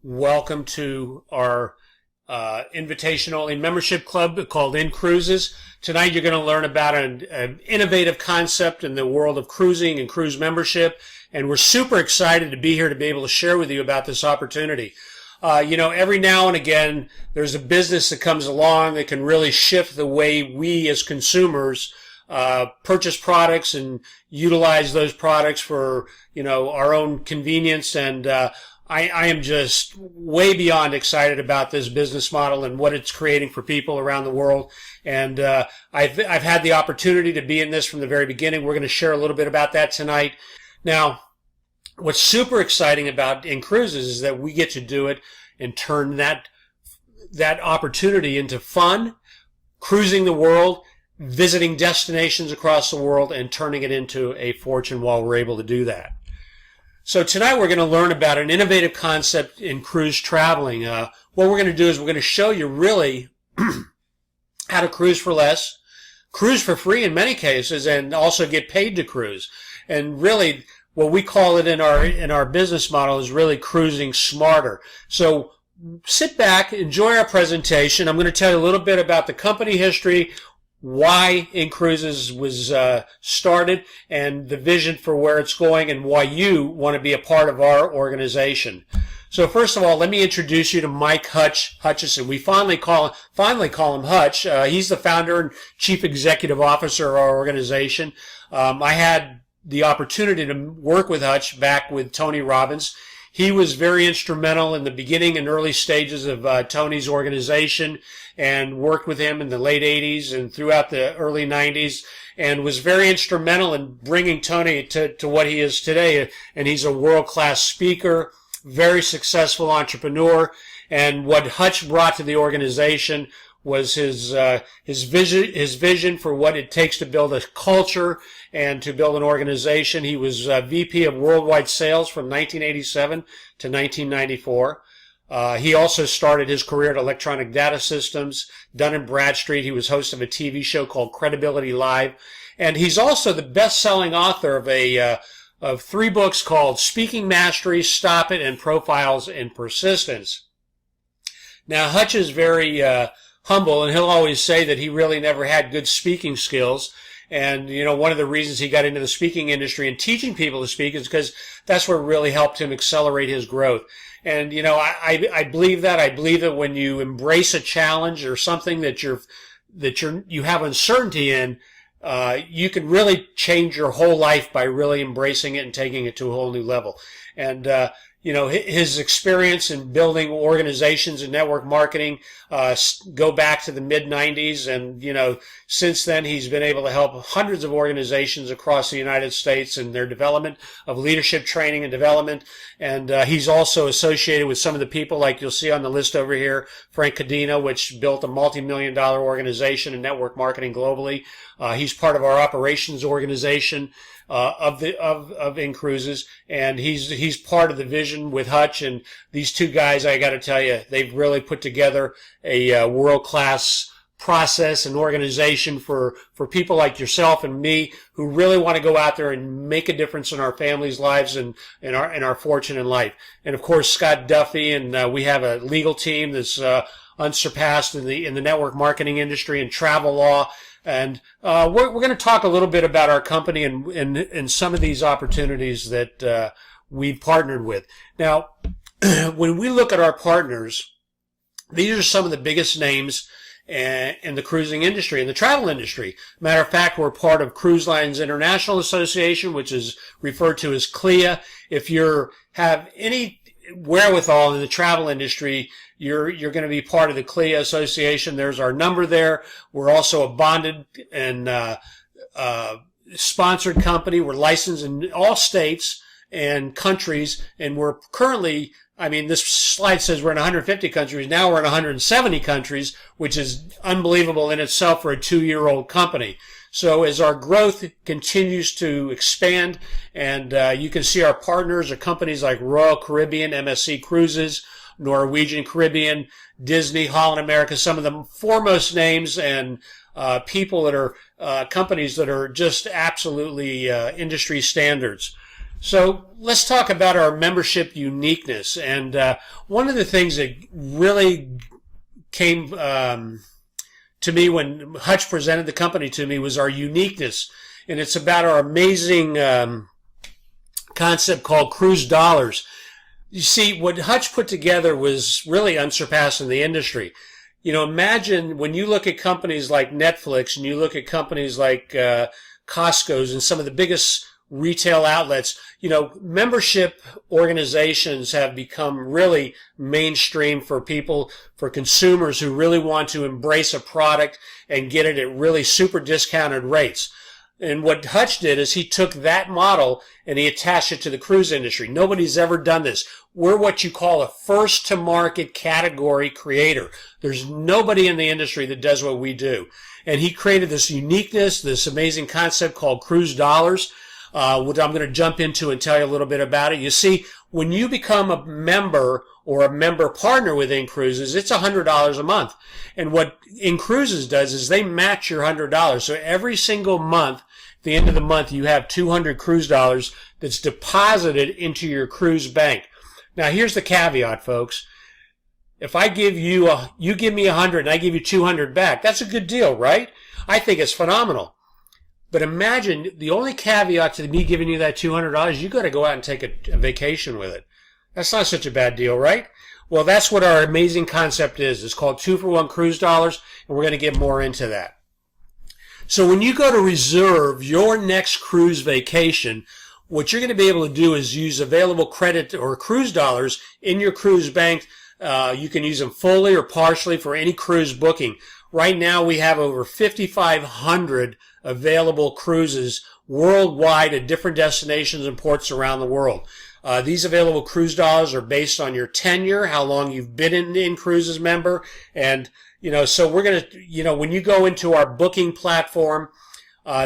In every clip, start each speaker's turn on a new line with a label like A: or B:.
A: Welcome to our invitation-only membership club called InCruises. Tonight you're going to learn about an innovative concept in the world of cruising and cruise membership, and we're super excited to be here to be able to share with you about this opportunity. Every now and again there's a business that comes along that can really shift the way we as consumers purchase products and utilize those products for, our own convenience. And I am just way beyond excited about this business model and what it's creating for people around the world. And I've had the opportunity to be in this from the very beginning. We're going to share a little bit about that tonight. Now, what's super exciting about InCruises is that we get to do it and turn that opportunity into fun, cruising the world, visiting destinations across the world, and turning it into a fortune while we're able to do that. So tonight we're going to learn about an innovative concept in cruise traveling. What we're going to do is we're going to show you really how to cruise for less, cruise for free in many cases, and also get paid to cruise. And really, what we call it in our business model is really cruising smarter. So sit back, enjoy our presentation. I'm going to tell you a little bit about the company history, why InCruises was started, and the vision for where it's going, and why you want to be a part of our organization. So first of all, let me introduce you to Mike Hutchison. We fondly call him Hutch. He's the founder and chief executive officer of our organization. I had the opportunity to work with Hutch back with Tony Robbins. He was very instrumental in the beginning and early stages of Tony's organization, and worked with him in the late 80s and throughout the early 90s, and was very instrumental in bringing Tony to what he is today. And he's a world-class speaker, very successful entrepreneur. And what Hutch brought to the organization was his vision for what it takes to build a culture and to build an organization. He was VP of Worldwide Sales from 1987 to 1994. He also started his career at Electronic Data Systems, Dun & Bradstreet. He was host of a TV show called Credibility Live. And he's also the best-selling author of 3 books called Speaking Mastery, Stop It, and Profiles in Persistence. Now, Hutch is very humble, and he'll always say that he really never had good speaking skills. And, one of the reasons he got into the speaking industry and teaching people to speak is because that's what really helped him accelerate his growth. And, I believe that. I believe that when you embrace a challenge or something that you have uncertainty in, you can really change your whole life by really embracing it and taking it to a whole new level. And, his experience in building organizations and network marketing go back to the mid-90s, and since then he's been able to help hundreds of organizations across the United States in their development of leadership training and development. And he's also associated with some of the people like you'll see on the list over here, Frank Cadena, which built a multi-million-dollar organization in network marketing globally. He's part of our operations organization of InCruises, and he's part of the vision with Hutch. And these two guys, I got to tell you, they've really put together a world-class process and organization for people like yourself and me who really want to go out there and make a difference in our families' lives and in our fortune in life. And of course, Scott Duffy, and we have a legal team that's unsurpassed in the network marketing industry and travel law. And we're going to talk a little bit about our company and some of these opportunities that we've partnered with. Now, when we look at our partners, these are some of the biggest names in the cruising industry, in the travel industry. Matter of fact, we're part of Cruise Lines International Association, which is referred to as CLIA. If you have any wherewithal in the travel industry, you're going to be part of the CLIA Association. There's our number there. We're also a bonded and sponsored company. We're licensed in all states and countries, and we're currently, this slide says we're in 150 countries. Now we're in 170 countries, which is unbelievable in itself for a 2-year-old company. So as our growth continues to expand, and you can see our partners are companies like Royal Caribbean, MSC Cruises, Norwegian Caribbean, Disney, Holland America, some of the foremost names and people that are companies that are just absolutely industry standards. So let's talk about our membership uniqueness. And one of the things that really came to me when Hutch presented the company to me was our uniqueness. And it's about our amazing concept called cruise dollars. You see, what Hutch put together was really unsurpassed in the industry. You know, imagine when you look at companies like Netflix and you look at companies like Costco's and some of the biggest retail outlets, you know, membership organizations have become really mainstream for people, for consumers who really want to embrace a product and get it at really super discounted rates. And what Hutch did is he took that model and he attached it to the cruise industry. Nobody's ever done this. We're what you call a first-to-market category creator. There's nobody in the industry that does what we do. And he created this uniqueness, this amazing concept called cruise dollars, which I'm going to jump into and tell you a little bit about it. You see, when you become a member or a member partner with InCruises, it's $100 a month. And what InCruises does is they match your $100. So every single month, at the end of the month, you have 200 cruise dollars that's deposited into your cruise bank. Now, here's the caveat, folks. If I give you, you give me 100 and I give you 200 back, that's a good deal, right? I think it's phenomenal. But imagine the only caveat to me giving you that $200, you got to go out and take a vacation with it. That's not such a bad deal, right? Well, that's what our amazing concept is. It's called 2-for-1 cruise dollars, and we're going to get more into that. So when you go to reserve your next cruise vacation, what you're going to be able to do is use available credit or cruise dollars in your cruise bank. You can use them fully or partially for any cruise booking. Right now we have over 5,500 available cruises worldwide at different destinations and ports around the world. These available cruise dollars are based on your tenure, how long you've been an InCruises member, and so we're going to, when you go into our booking platform,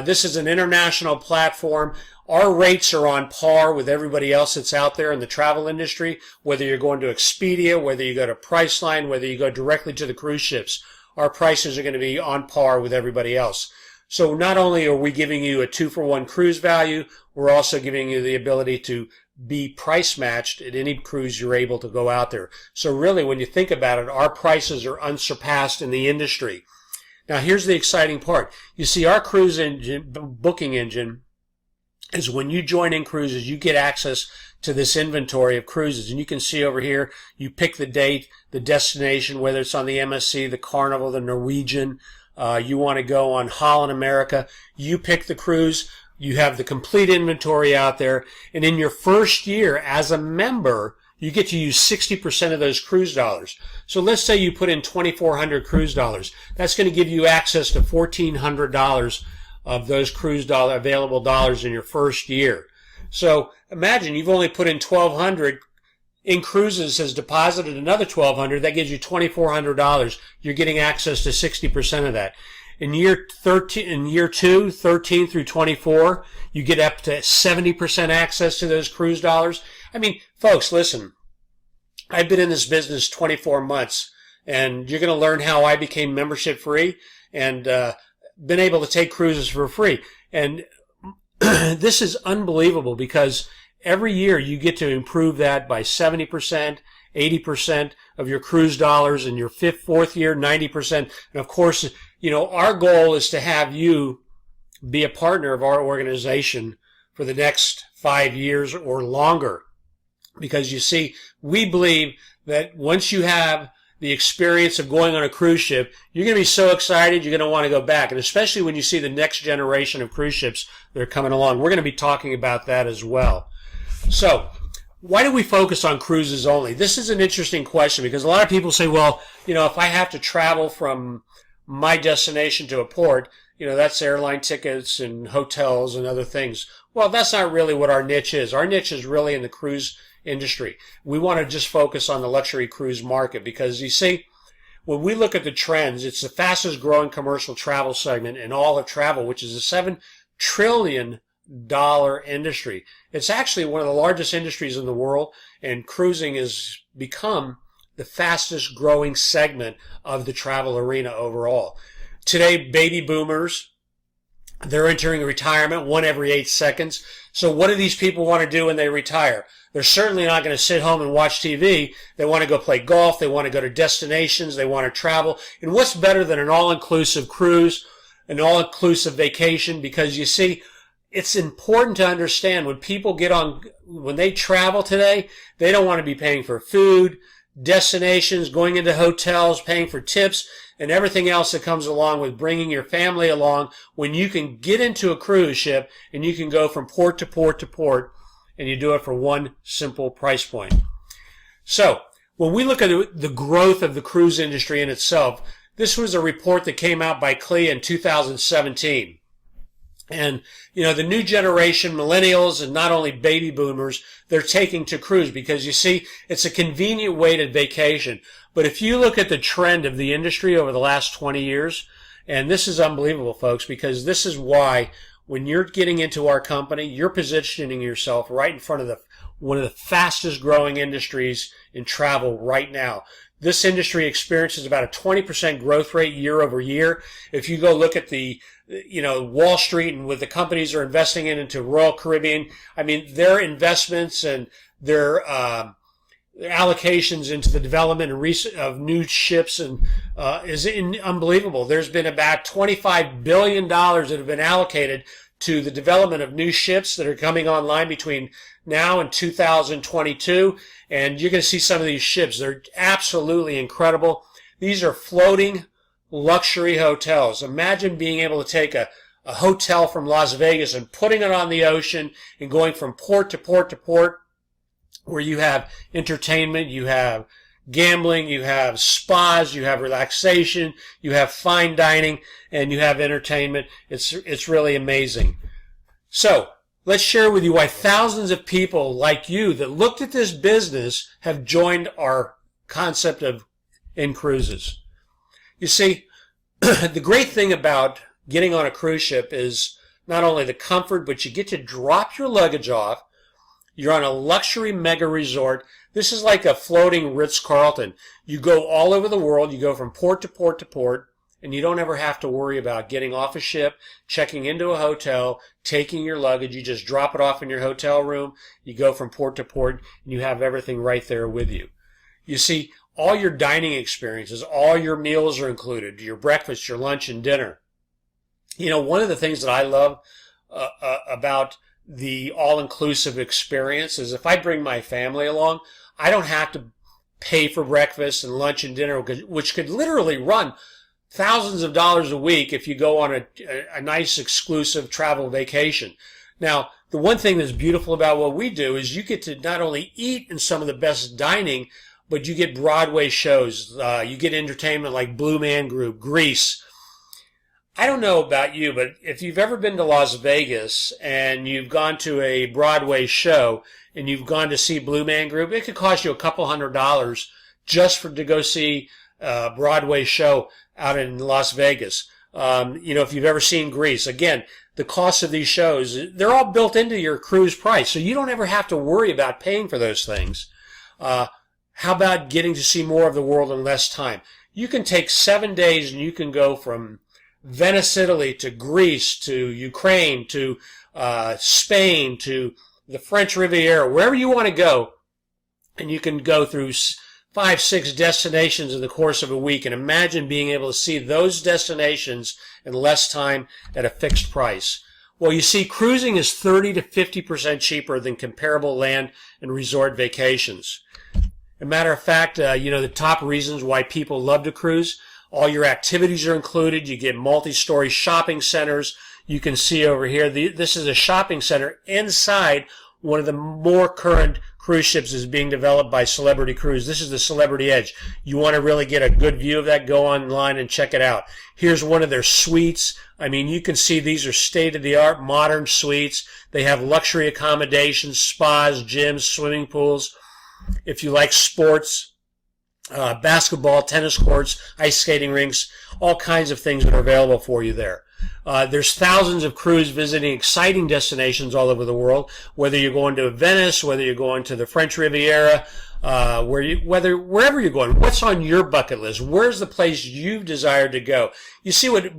A: this is an international platform. Our rates are on par with everybody else that's out there in the travel industry, whether you're going to Expedia, whether you go to Priceline, whether you go directly to the cruise ships. Our prices are going to be on par with everybody else. So not only are we giving you a 2-for-1 cruise value, we're also giving you the ability to be price matched at any cruise you're able to go out there. So really, when you think about it, our prices are unsurpassed in the industry. Now, here's the exciting part. You see, our cruise engine, booking engine, is when you join InCruises, you get access to this inventory of cruises. And you can see over here, you pick the date, the destination, whether it's on the MSC, the Carnival, the Norwegian, you want to go on Holland America, you pick the cruise, you have the complete inventory out there, and in your first year as a member, you get to use 60% of those cruise dollars. So let's say you put in 2,400 cruise dollars. That's going to give you access to $1,400 of those cruise dollar available dollars in your first year. So imagine you've only put in 1,200. InCruises has deposited another 1,200. That gives you $2,400. You're getting access to 60% of that. In year 2, 13 through 24, you get up to 70% access to those cruise dollars. I mean, folks, listen. I've been in this business 24 months, and you're going to learn how I became membership free and been able to take cruises for free. And this is unbelievable because every year you get to improve that by 70%, 80% of your cruise dollars. In your fourth year, 90%. And of course, our goal is to have you be a partner of our organization for the next 5 years or longer. Because you see, we believe that once you have the experience of going on a cruise ship, you're going to be so excited, you're going to want to go back. And especially when you see the next generation of cruise ships that are coming along. We're going to be talking about that as well. So, why do we focus on cruises only? This is an interesting question because a lot of people say, well, if I have to travel from my destination to a port, that's airline tickets and hotels and other things. Well, that's not really what our niche is. Our niche is really in the cruise industry. We want to just focus on the luxury cruise market because you see, when we look at the trends, it's the fastest growing commercial travel segment in all of travel, which is a $7 trillion industry. It's actually one of the largest industries in the world, and cruising has become the fastest growing segment of the travel arena overall. Today, baby boomers They're entering retirement, one every 8 seconds. So what do these people want to do when they retire? They're certainly not going to sit home and watch TV. They want to go play golf. They want to go to destinations. They want to travel. And what's better than an all-inclusive cruise, an all-inclusive vacation? Because you see, it's important to understand when they travel today, they don't want to be paying for food, destinations, going into hotels, paying for tips, and everything else that comes along with bringing your family along, when you can get into a cruise ship and you can go from port to port to port, and you do it for one simple price point. So when we look at the growth of the cruise industry in itself, this was a report that came out by CLIA in 2017. And, the new generation, millennials, and not only baby boomers, they're taking to cruise because, you see, it's a convenient way to vacation. But if you look at the trend of the industry over the last 20 years, and this is unbelievable, folks, because this is why when you're getting into our company, you're positioning yourself right in front of one of the fastest growing industries in travel right now. This industry experiences about a 20% growth rate year over year. If you go look at the Wall Street and what the companies are investing into Royal Caribbean, their investments and their allocations into the development of new ships is unbelievable. There's been about $25 billion that have been allocated to the development of new ships that are coming online between now and 2022. And you're going to see some of these ships. They're absolutely incredible. These are floating luxury hotels. Imagine being able to take a hotel from Las Vegas and putting it on the ocean and going from port to port to port, where you have entertainment, you have gambling, you have spas, you have relaxation, you have fine dining, and you have entertainment. It's really amazing. So let's share with you why thousands of people like you that looked at this business have joined our concept of InCruises. You see, the great thing about getting on a cruise ship is not only the comfort, but you get to drop your luggage off. You're on a luxury mega resort. This is like a floating Ritz-Carlton. You go all over the world. You go from port to port to port, and you don't ever have to worry about getting off a ship, checking into a hotel, taking your luggage. You just drop it off in your hotel room. You go from port to port, and you have everything right there with you. You see, all your dining experiences, all your meals are included, your breakfast, your lunch, and dinner. One of the things that I love about the all-inclusive experience is if I bring my family along, I don't have to pay for breakfast and lunch and dinner, which could literally run thousands of dollars a week if you go on a nice exclusive travel vacation. Now, the one thing that's beautiful about what we do is you get to not only eat in some of the best dining, but you get Broadway shows. You get entertainment like Blue Man Group, Grease. I don't know about you, but if you've ever been to Las Vegas and you've gone to a Broadway show and you've gone to see Blue Man Group, it could cost you a couple $100 just to go see a Broadway show out in Las Vegas. If you've ever seen Grease, again, the cost of these shows, they're all built into your cruise price, so you don't ever have to worry about paying for those things. How about getting to see more of the world in less time? You can take 7 days and you can go from Venice, Italy, to Greece, to Ukraine, to Spain, to the French Riviera, wherever you want to go, and you can go through 5, 6 destinations in the course of a week. And imagine being able to see those destinations in less time at a fixed price. Well, you see, cruising is 30 to 50% cheaper than comparable land and resort vacations. As a matter of fact, the top reasons why people love to cruise, all your activities are included. You get multi-story shopping centers. You can see over here, this is a shopping center inside one of the more current cruise ships is being developed by Celebrity Cruise. This is the Celebrity Edge. You want to really get a good view of that, go online and check it out. Here's one of their suites. You can see these are state-of-the-art modern suites. They have luxury accommodations, spas, gyms, swimming pools. If you like sports, basketball, tennis courts, ice skating rinks, all kinds of things that are available for you there. There's thousands of crews visiting exciting destinations all over the world, whether you're going to Venice, whether you're going to the French Riviera, wherever you're going. What's on your bucket list? Where's the place you've desired to go? You see, what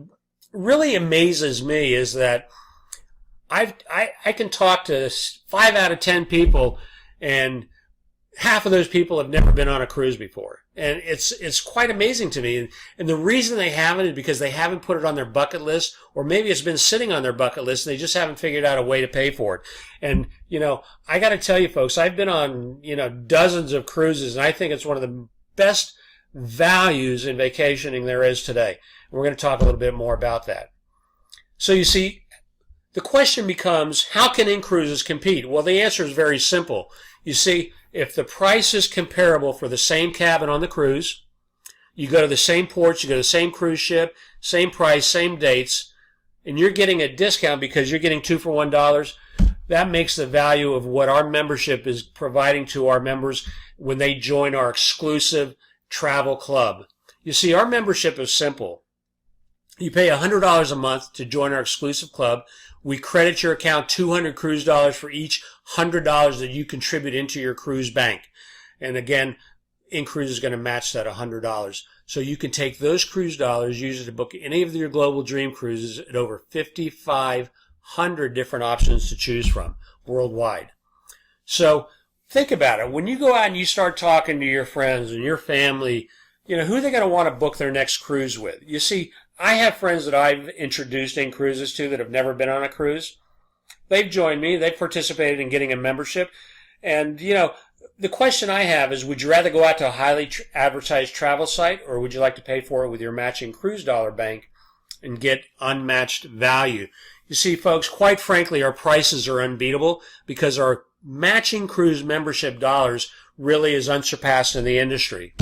A: really amazes me is that I can talk to 5 out of 10 people, and half of those people have never been on a cruise before. And it's quite amazing to me. And the reason they haven't is because they haven't put it on their bucket list, or maybe it's been sitting on their bucket list and they just haven't figured out a way to pay for it. And, I got to tell you folks, I've been on, dozens of cruises, and I think it's one of the best values in vacationing there is today. And we're going to talk a little bit more about that. So you see, the question becomes, how can InCruises compete? Well, the answer is very simple. You see, if the price is comparable for the same cabin on the cruise, you go to the same ports, you go to the same cruise ship, same price, same dates, and you're getting a discount because you're getting 2 for $1, that makes the value of what our membership is providing to our members when they join our exclusive travel club. You see, our membership is simple. You pay $100 a month to join our exclusive club. We credit your account $200 cruise dollars for each $100 that you contribute into your cruise bank. And again, InCruise is going to match that $100. So you can take those cruise dollars, use it to book any of your global dream cruises at over 5,500 different options to choose from worldwide. So think about it. When you go out and you start talking to your friends and your family, who are they going to want to book their next cruise with? You see, I have friends that I've introduced InCruises to that have never been on a cruise. They've joined me. They've participated in getting a membership. And, the question I have is, would you rather go out to a highly advertised travel site, or would you like to pay for it with your matching cruise dollar bank and get unmatched value? You see, folks, quite frankly, our prices are unbeatable because our matching cruise membership dollars really is unsurpassed in the industry.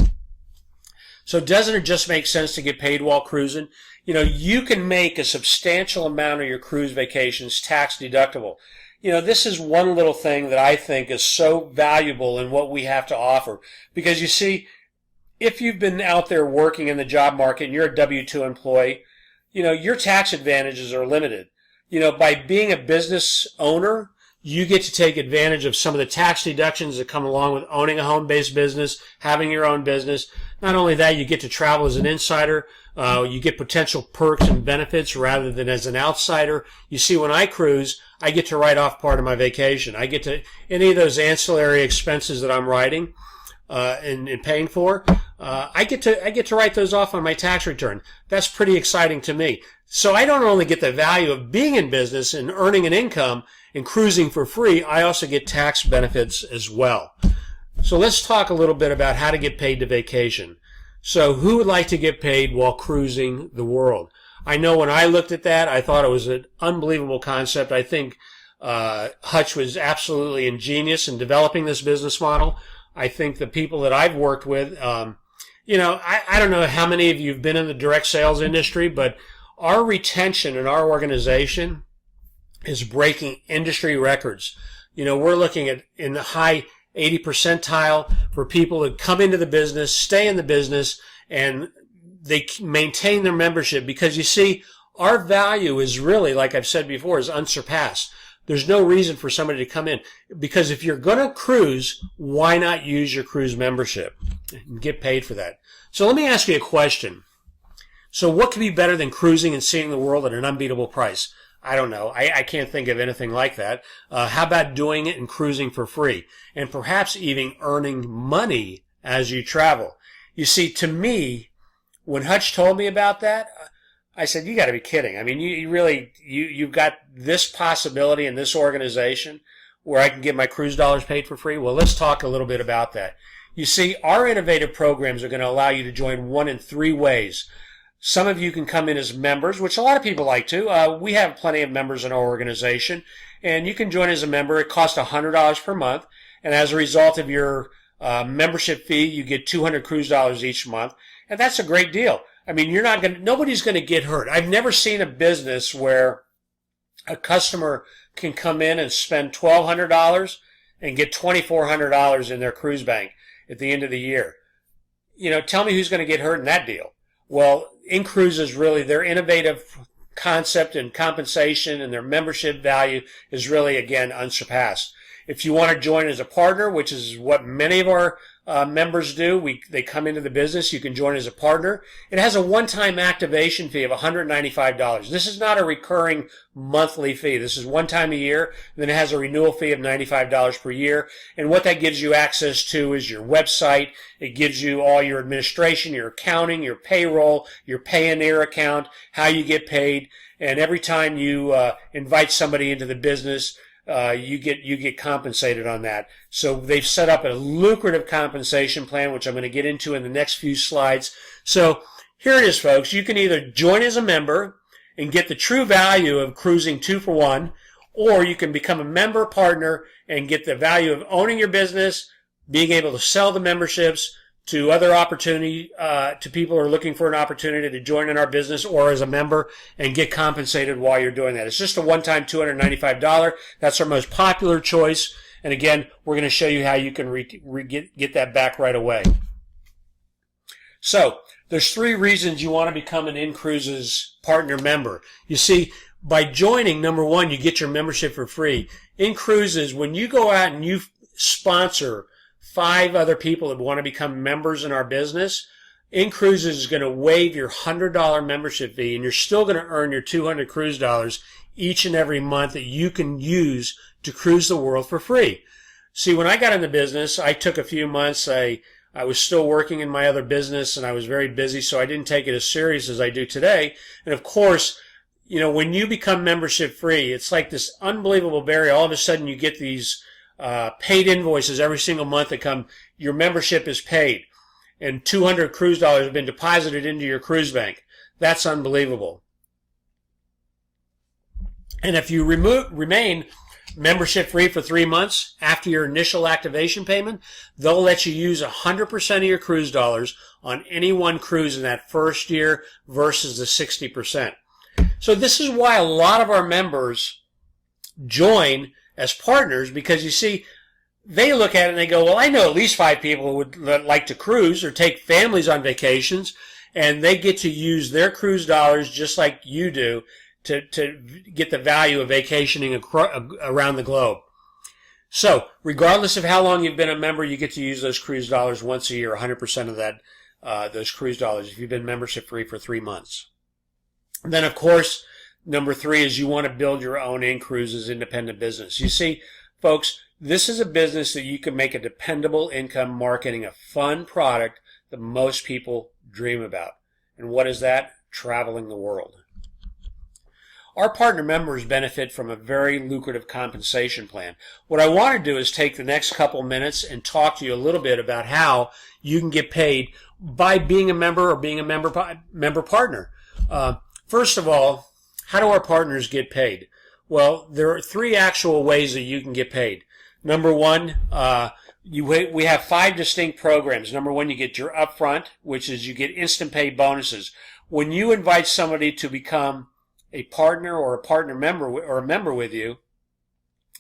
A: So doesn't it just make sense to get paid while cruising? You can make a substantial amount of your cruise vacations tax deductible. This is one little thing that I think is so valuable in what we have to offer. Because you see, if you've been out there working in the job market and you're a W-2 employee, your tax advantages are limited. By being a business owner, you get to take advantage of some of the tax deductions that come along with owning a home-based business, having your own business. Not only that, you get to travel as an insider. You get potential perks and benefits rather than as an outsider. You see, when I cruise, I get to write off part of my vacation. I get to, any of those ancillary expenses that I'm writing and paying for, I get to write those off on my tax return. That's pretty exciting to me. So I don't only get the value of being in business and earning an income and cruising for free, I also get tax benefits as well. So let's talk a little bit about how to get paid to vacation. So who would like to get paid while cruising the world? I know when I looked at that, I thought it was an unbelievable concept. I think Hutch was absolutely ingenious in developing this business model. I think the people that I've worked with, I don't know how many of you have been in the direct sales industry, but our retention in our organization is breaking industry records. We're looking at in the high 80 percentile for people that come into the business, stay in the business, and they maintain their membership because you see, our value is really, like I've said before, is unsurpassed. There's no reason for somebody to come in because if you're going to cruise, why not use your cruise membership and get paid for that? So let me ask you a question. So what could be better than cruising and seeing the world at an unbeatable price? I don't know. I can't think of anything like that. How about doing it and cruising for free? And perhaps even earning money as you travel. You see, to me, when Hutch told me about that, I said, you got to be kidding. I mean, you've got this possibility in this organization where I can get my cruise dollars paid for free? Well, let's talk a little bit about that. You see, our innovative programs are going to allow you to join one in 3 ways. Some of you can come in as members, which a lot of people like to. We have plenty of members in our organization, and you can join as a member. It costs $100 per month, and as a result of your membership fee, you get $200 cruise dollars each month, and that's a great deal. I mean, nobody's going to get hurt. I've never seen a business where a customer can come in and spend $1,200 and get $2,400 in their cruise bank at the end of the year. Tell me who's going to get hurt in that deal. Well, InCruises really, their innovative concept and compensation and their membership value is really, again, unsurpassed. If you want to join as a partner, which is what many of our members do. They come into the business. You can join as a partner. It has a one-time activation fee of $195. This is not a recurring monthly fee. This is one time a year. Then it has a renewal fee of $95 per year. And what that gives you access to is your website. It gives you all your administration, your accounting, your payroll, your Payoneer account, how you get paid. And every time you invite somebody into the business, you get compensated on that. So they've set up a lucrative compensation plan, which I'm going to get into in the next few slides. So here it is, folks. You can either join as a member and get the true value of cruising 2 for 1, or you can become a member partner and get the value of owning your business, being able to sell the memberships to other opportunity, to people who are looking for an opportunity to join in our business or as a member and get compensated while you're doing that. It's just a one-time $295. That's our most popular choice. And again, we're going to show you how you can get that back right away. So there's 3 reasons you want to become an InCruises partner member. You see, by joining, number 1, you get your membership for free. InCruises, when you go out and you sponsor 5 other people that want to become members in our business, InCruises is going to waive your $100 membership fee, and you're still going to earn your 200 cruise dollars each and every month that you can use to cruise the world for free. See, when I got in the business, I took a few months. I was still working in my other business, and I was very busy, so I didn't take it as serious as I do today. And of course, you know, when you become membership free, it's like this unbelievable barrier. All of a sudden, you get these paid invoices every single month that come, your membership is paid, and 200 cruise dollars have been deposited into your cruise bank. That's unbelievable. And if you remain membership free for 3 months after your initial activation payment, they'll let you use 100% of your cruise dollars on any one cruise in that first year versus the 60%. So this is why a lot of our members join as partners, because you see, they look at it and they go, well, I know at least 5 people who would like to cruise or take families on vacations, and they get to use their cruise dollars just like you do to get the value of vacationing around the globe. So regardless of how long you've been a member, you get to use those cruise dollars once a year, 100% of that, those cruise dollars, if you've been membership free for 3 months. And then, of course, number 3 is you want to build your own InCruises independent business. You see, folks, this is a business that you can make a dependable income marketing a fun product that most people dream about. And what is that? Traveling the world. Our partner members benefit from a very lucrative compensation plan. What I want to do is take the next couple minutes and talk to you a little bit about how you can get paid by being a member or being a member partner. First of all, how do our partners get paid? Well, there are 3 actual ways that you can get paid. Number 1, we have 5 distinct programs. Number 1, you get your upfront, which is you get instant pay bonuses. When you invite somebody to become a partner or a partner member or a member with you,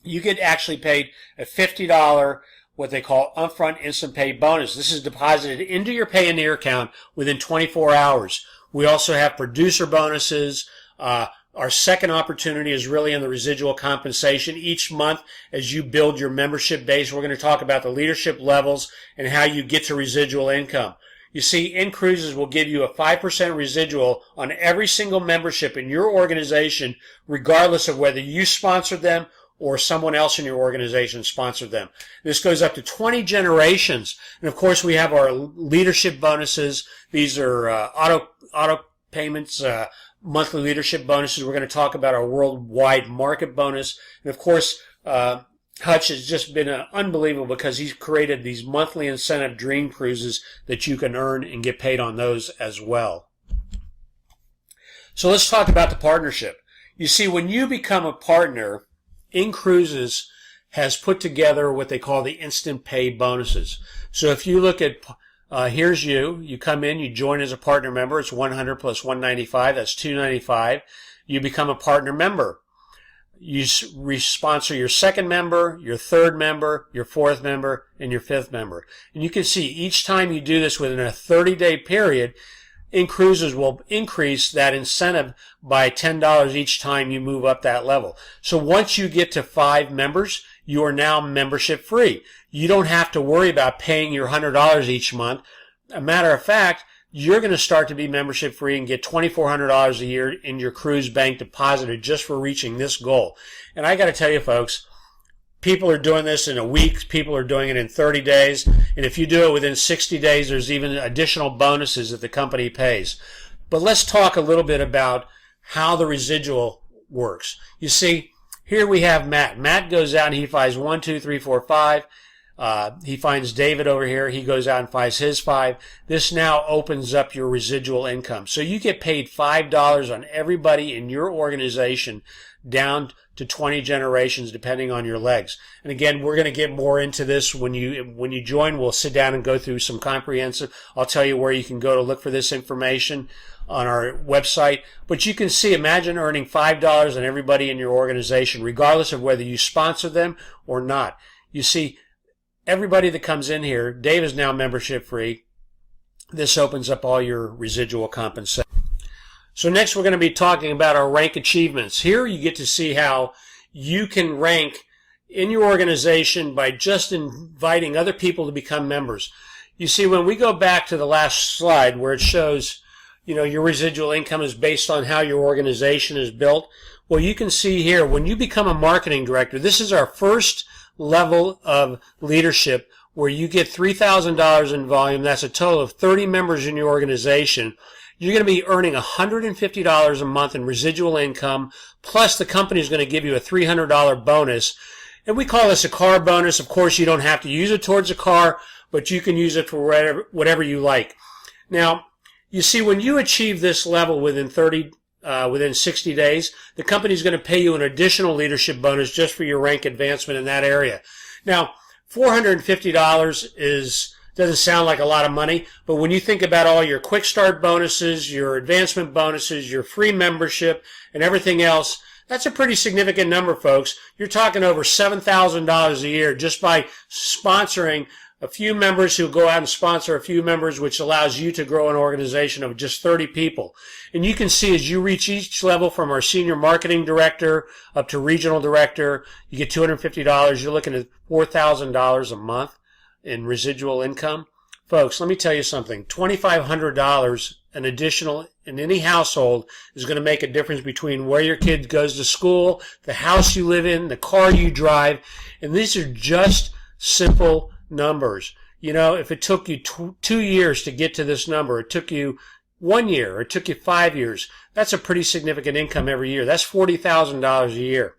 A: you get actually paid a $50, what they call upfront instant pay bonus. This is deposited into your Payoneer account within 24 hours. We also have producer bonuses. Our second opportunity is really in the residual compensation. Each month, as you build your membership base, we're going to talk about the leadership levels and how you get to residual income. You see, InCruises will give you a 5% residual on every single membership in your organization, regardless of whether you sponsored them or someone else in your organization sponsored them. This goes up to 20 generations. And of course, we have our leadership bonuses. These are auto payments, monthly leadership bonuses. We're going to talk about our worldwide market bonus. And of course, Hutch has just been unbelievable because he's created these monthly incentive dream cruises that you can earn and get paid on those as well. So let's talk about the partnership. You see, when you become a partner, InCruises has put together what they call the instant pay bonuses. So if you look at, here's you come in, you join as a partner member, it's 100 plus 195, that's 295. You become a partner member. You sponsor your second member, your third member, your fourth member, and your fifth member. And you can see each time you do this within a 30-day period, InCruises will increase that incentive by $10 each time you move up that level. So once you get to 5 members, you are now membership free. You don't have to worry about paying your $100 each month. A matter of fact, you're going to start to be membership free and get $2,400 a year in your cruise bank deposited just for reaching this goal. And I got to tell you, folks, people are doing this in a week. People are doing it in 30 days. And if you do it within 60 days, there's even additional bonuses that the company pays. But let's talk a little bit about how the residual works. You see, here we have Matt. Matt goes out and he finds 1, 2, 3, 4, 5. He finds David over here. He goes out and finds his 5. This now opens up your residual income. So you get paid $5 on everybody in your organization down to 20 generations, depending on your legs. And again, we're going to get more into this when you join. We'll sit down and go through some comprehensive. I'll tell you where you can go to look for this information on our website. But you can see, imagine earning $5 on everybody in your organization, regardless of whether you sponsor them or not. You see, everybody that comes in here, Dave is now membership free. This opens up all your residual compensation. So next we're going to be talking about our rank achievements. Here you get to see how you can rank in your organization by just inviting other people to become members. You see, when we go back to the last slide where it shows, your residual income is based on how your organization is built. Well, you can see here, when you become a marketing director, this is our first level of leadership where you get $3,000 in volume. That's a total of 30 members in your organization. You're going to be earning $150 a month in residual income, plus the company is going to give you a $300 bonus. And we call this a car bonus. Of course, you don't have to use it towards a car, but you can use it for whatever you like. Now, you see, when you achieve this level within 60 days, the company is going to pay you an additional leadership bonus just for your rank advancement in that area. Now, $450 doesn't sound like a lot of money, but when you think about all your quick start bonuses, your advancement bonuses, your free membership, and everything else, that's a pretty significant number, folks. You're talking over $7,000 a year just by sponsoring a few members who go out and sponsor a few members, which allows you to grow an organization of just 30 people. And you can see as you reach each level from our senior marketing director up to regional director, you get $250. You're looking at $4,000 a month in residual income. Folks, let me tell you something. $2,500 an additional in any household is going to make a difference between where your kid goes to school, the house you live in, the car you drive. And these are just simple numbers. If it took you 2 years to get to this number, it took you 1 year, or it took you 5 years, that's a pretty significant income every year. That's $40,000 a year.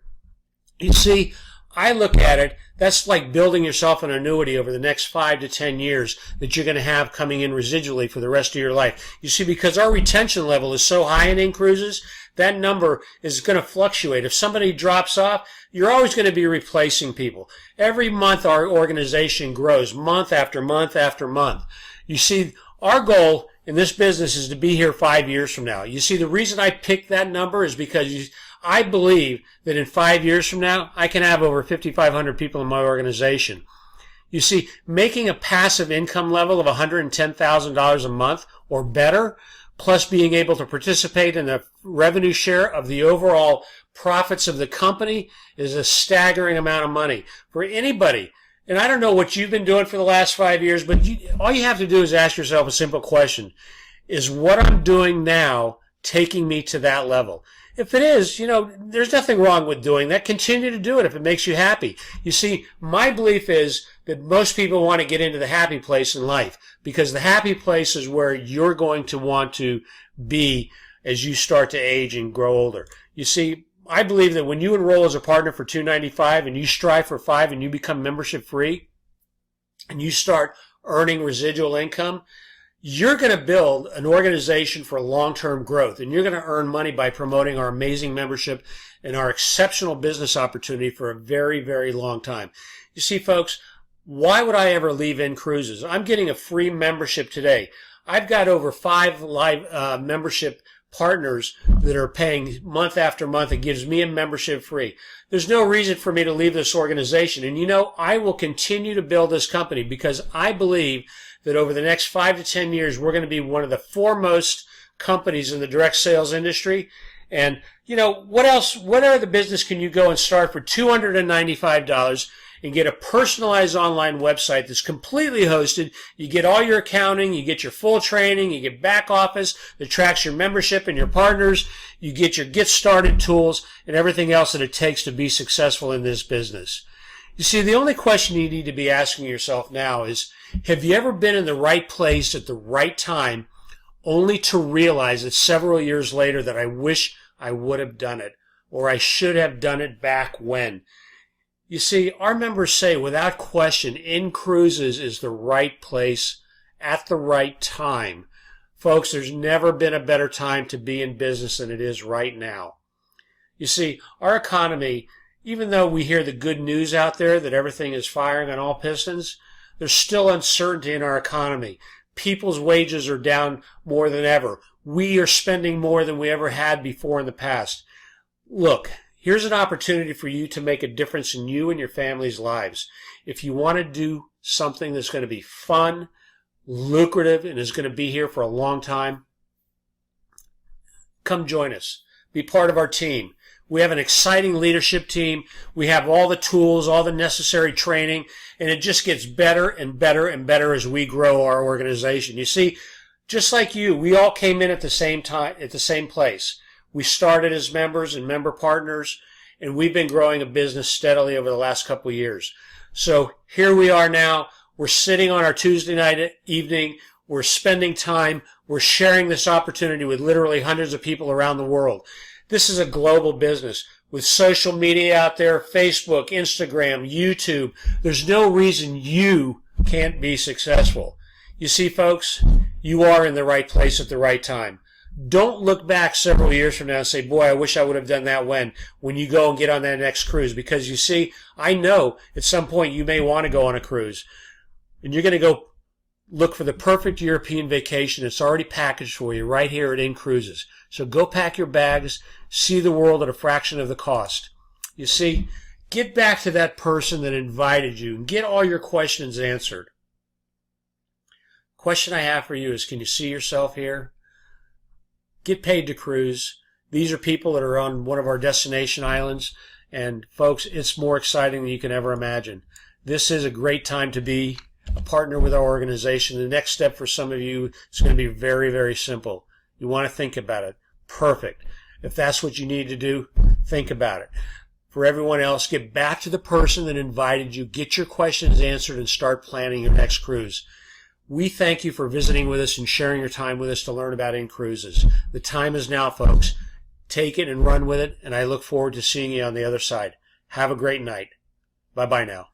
A: You see, I look at it, that's like building yourself an annuity over the next 5 to 10 years that you're going to have coming in residually for the rest of your life. You see, because our retention level is so high in InCruises, that number is going to fluctuate. If somebody drops off, you're always going to be replacing people. Every month our organization grows, month after month after month. You see, our goal in this business is to be here 5 years from now. You see, the reason I picked that number is because I believe that in 5 years from now, I can have over 5,500 people in my organization. You see, making a passive income level of $110,000 a month or better, plus being able to participate in the revenue share of the overall profits of the company is a staggering amount of money for anybody. And I don't know what you've been doing for the last 5 years, but all you have to do is ask yourself a simple question. Is what I'm doing now taking me to that level? If it is, there's nothing wrong with doing that. Continue to do it if it makes you happy. You see, my belief is that most people want to get into the happy place in life because the happy place is where you're going to want to be as you start to age and grow older. You see, I believe that when you enroll as a partner for $295 and you strive for $5 and you become membership free and you start earning residual income, you're going to build an organization for long-term growth, and you're going to earn money by promoting our amazing membership and our exceptional business opportunity for a very, very long time. You see, folks, why would I ever leave InCruises? I'm getting a free membership today. I've got over 5 live membership partners that are paying month after month. It gives me a membership free. There's no reason for me to leave this organization. And I will continue to build this company because I believe that over the next 5 to 10 years, we're going to be one of the foremost companies in the direct sales industry. And, you know, what else, what other business can you go and start for $295 and get a personalized online website that's completely hosted? You get all your accounting, you get your full training, you get back office that tracks your membership and your partners, you get your get started tools and everything else that it takes to be successful in this business. You see, the only question you need to be asking yourself now is, have you ever been in the right place at the right time only to realize that several years later that I wish I would have done it, or I should have done it back when? You see, our members say without question, InCruises is the right place at the right time. Folks, there's never been a better time to be in business than it is right now. You see, our economy, even though we hear the good news out there that everything is firing on all pistons, there's still uncertainty in our economy. People's wages are down more than ever. We are spending more than we ever had before in the past. Look, here's an opportunity for you to make a difference in you and your family's lives. If you want to do something that's going to be fun, lucrative, and is going to be here for a long time, come join us. Be part of our team. We have an exciting leadership team. We have all the tools, all the necessary training, and it just gets better and better and better as we grow our organization. You see, just like you, we all came in at the same time, at the same place. We started as members and member partners, and we've been growing a business steadily over the last couple of years. So here we are now. We're sitting on our Tuesday night evening. We're spending time. We're sharing this opportunity with literally hundreds of people around the world. This is a global business with social media out there, Facebook, Instagram, YouTube. There's no reason you can't be successful. You see, folks, you are in the right place at the right time. Don't look back several years from now and say, boy, I wish I would have done that when you go and get on that next cruise. Because you see, I know at some point you may want to go on a cruise. And you're going to go look for the perfect European vacation. It's already packaged for you right here at InCruises. So go pack your bags, see the world at a fraction of the cost. You see, get back to that person that invited you and get all your questions answered. Question I have for you is, can you see yourself here? Get paid to cruise. These are people that are on one of our destination islands. And folks, it's more exciting than you can ever imagine. This is a great time to be a partner with our organization. The next step for some of you is going to be very, very simple. You want to think about it. Perfect. If that's what you need to do, think about it. For everyone else, get back to the person that invited you, get your questions answered, and start planning your next cruise. We thank you for visiting with us and sharing your time with us to learn about InCruises. The time is now, folks. Take it and run with it, and I look forward to seeing you on the other side. Have a great night. Bye-bye now.